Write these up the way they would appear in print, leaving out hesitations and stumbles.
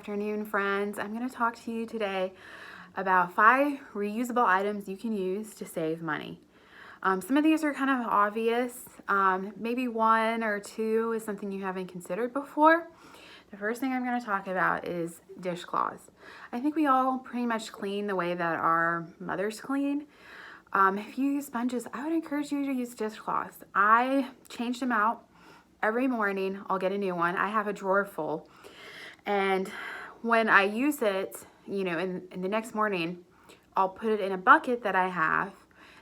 afternoon, friends. I'm going to talk to you today about 5 reusable items you can use to save money. Some of these are kind of obvious. Maybe 1 or 2 is something you haven't considered before. The first thing I'm going to talk about is dishcloths. I think we all pretty much clean the way that our mothers clean. If you use sponges, I would encourage you to use dishcloths. I change them out every morning. I'll get a new one. I have a drawer full. And when I use it, in the next morning, I'll put it in a bucket that I have,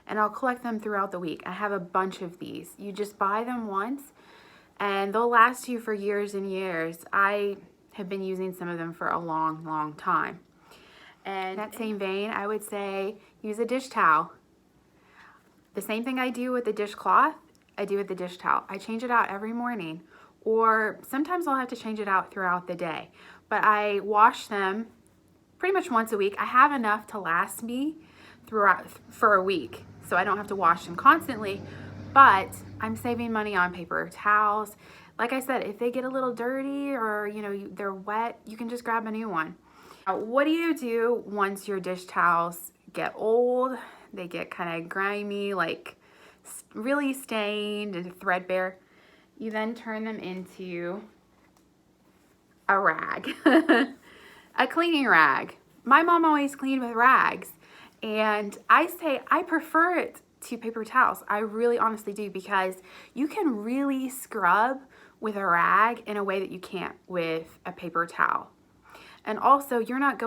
and I'll collect them throughout the week. I have a bunch of these. You just buy them once, and they'll last you for years and years. I have been using some of them for a long, long time. And in that same vein, I would say use a dish towel. The same thing I do with the dishcloth, I do with the dish towel. I change it out every morning, or sometimes I'll have to change it out throughout the day. But I wash them pretty much once a week. I have enough to last me throughout for a week, so I don't have to wash them constantly, but I'm saving money on paper towels. Like I said, if they get a little dirty or they're wet, you can just grab a new one. Now, what do you do once your dish towels get old? They get kind of grimy, like really stained and threadbare. You then turn them into a rag, a cleaning rag. My mom always cleaned with rags, and I say I prefer it to paper towels. I really honestly do, because you can really scrub with a rag in a way that you can't with a paper towel. And also, you're not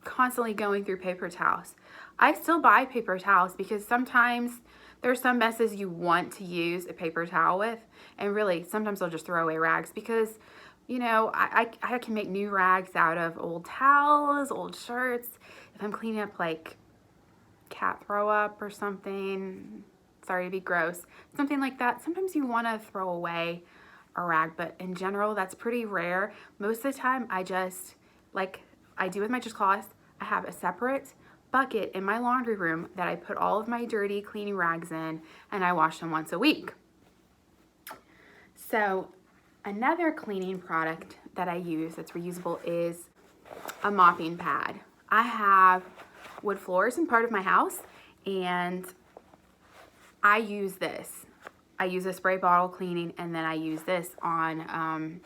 constantly going through paper towels. I still buy paper towels because sometimes there's some messes you want to use a paper towel with, and really sometimes I'll just throw away rags because I can make new rags out of old towels, old shirts. If I'm cleaning up like cat throw up or something, sorry to be gross, something like that, sometimes you want to throw away a rag, but in general that's pretty rare. Most of the time I just, like I do with my dishcloths, I have a separate bucket in my laundry room that I put all of my dirty cleaning rags in, and I wash them once a week. So another cleaning product that I use that's reusable is a mopping pad. I have wood floors in part of my house, and I use this. I use a spray bottle cleaning, and then I use this on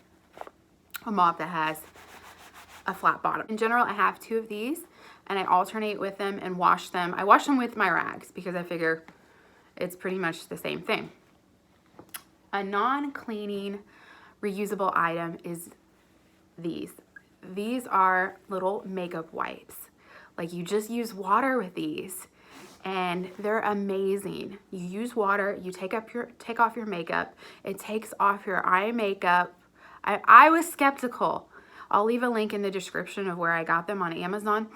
a mop that has a flat bottom. In general, I have 2 of these, and I alternate with them and wash them. I wash them with my rags because I figure it's pretty much the same thing. A non-cleaning reusable item is these. These are little makeup wipes. Like, you just use water with these, and they're amazing. You use water, you take off your makeup, it takes off your eye makeup. I was skeptical. I'll leave a link in the description of where I got them on Amazon,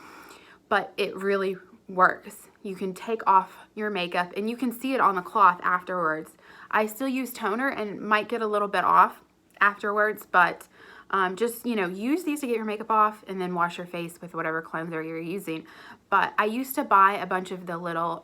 but it really works. You can take off your makeup and you can see it on the cloth afterwards. I still use toner and might get a little bit off afterwards, but just use these to get your makeup off and then wash your face with whatever cleanser you're using. But I used to buy a bunch of the little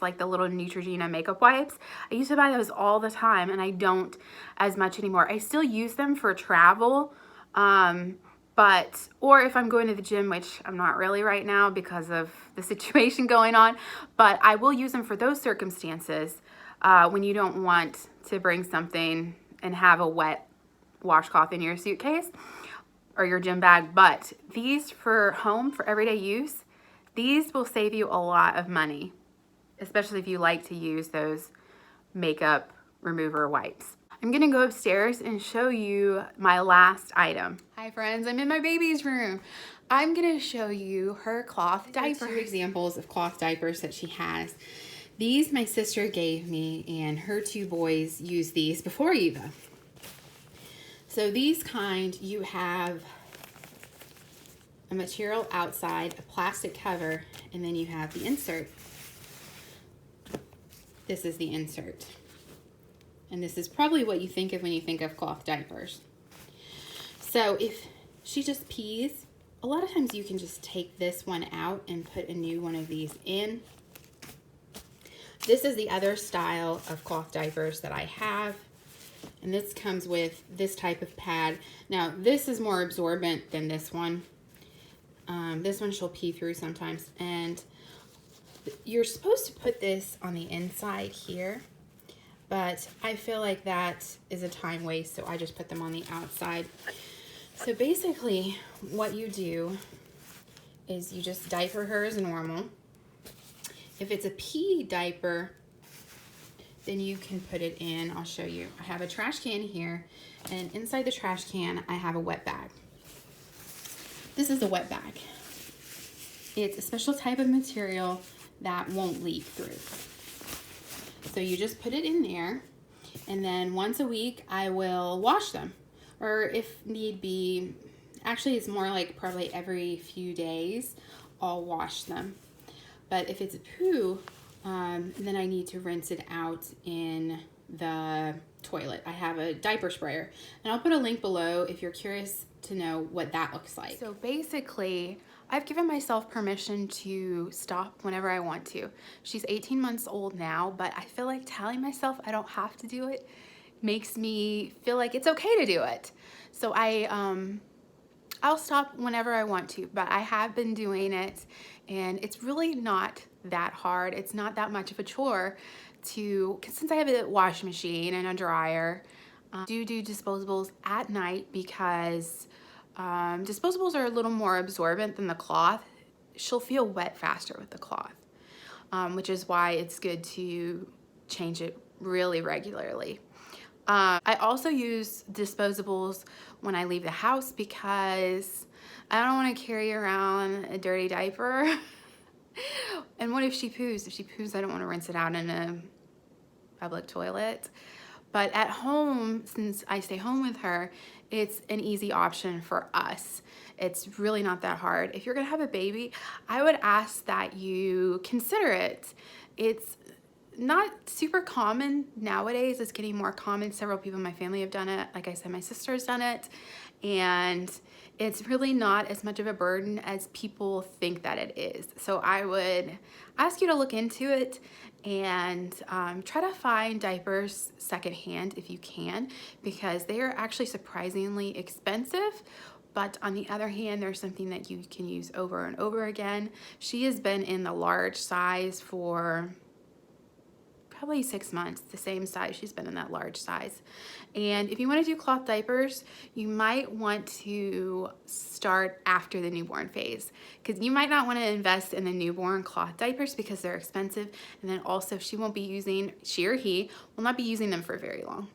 like the little Neutrogena makeup wipes. I used to buy those all the time, and I don't as much anymore. I still use them for travel, or if I'm going to the gym, which I'm not really right now because of the situation going on, but I will use them for those circumstances when you don't want to bring something and have a wet washcloth in your suitcase or your gym bag. But these for home, for everyday use, these will save you a lot of money, especially if you like to use those makeup remover wipes. I'm gonna go upstairs and show you my last item. Hi friends, I'm in my baby's room. I'm gonna show you her cloth diaper. 2 examples of cloth diapers that she has. These my sister gave me, and her 2 boys use these before Eva. So these kind, you have a material outside, a plastic cover, and then you have the insert. This is the insert. And this is probably what you think of when you think of cloth diapers. So if she just pees, a lot of times you can just take this one out and put a new one of these in. This is the other style of cloth diapers that I have. And this comes with this type of pad. Now, this is more absorbent than this one. This one she'll pee through sometimes. And you're supposed to put this on the inside here, but I feel like that is a time waste, so I just put them on the outside. So basically, what you do is you just diaper her as normal. If it's a pee diaper, then you can put it in. I'll show you. I have a trash can here, and inside the trash can, I have a wet bag. This is a wet bag. It's a special type of material that won't leak through. So you just put it in there, and then once a week, I will wash them. Or if need be, actually it's more like probably every few days, I'll wash them. But if it's a poo, then I need to rinse it out in the toilet. I have a diaper sprayer, and I'll put a link below if you're curious to know what that looks like. So basically, I've given myself permission to stop whenever I want to. She's 18 months old now, but I feel like telling myself I don't have to do it makes me feel like it's okay to do it. So I'll stop whenever I want to, but I have been doing it, and it's really not that hard. It's not that much of a chore since I have a washing machine and a dryer. Do disposables at night because disposables are a little more absorbent than the cloth. She'll feel wet faster with the cloth, which is why it's good to change it really regularly. I also use disposables when I leave the house because I don't want to carry around a dirty diaper. And what if she poos? If she poos, I don't want to rinse it out in a public toilet. But at home, since I stay home with her, it's an easy option for us. It's really not that hard. If you're gonna have a baby, I would ask that you consider it. It's not super common nowadays. It's getting more common. Several people in my family have done it. Like I said, my sister's done it, and it's really not as much of a burden as people think that it is. So I would ask you to look into it and try to find diapers secondhand if you can, because they are actually surprisingly expensive. But on the other hand, there's something that you can use over and over again. She has been in the large size for probably 6 months, the same size. She's been in that large size. And if you want to do cloth diapers, you might want to start after the newborn phase, because you might not want to invest in the newborn cloth diapers because they're expensive. And then also she or he will not be using them for very long.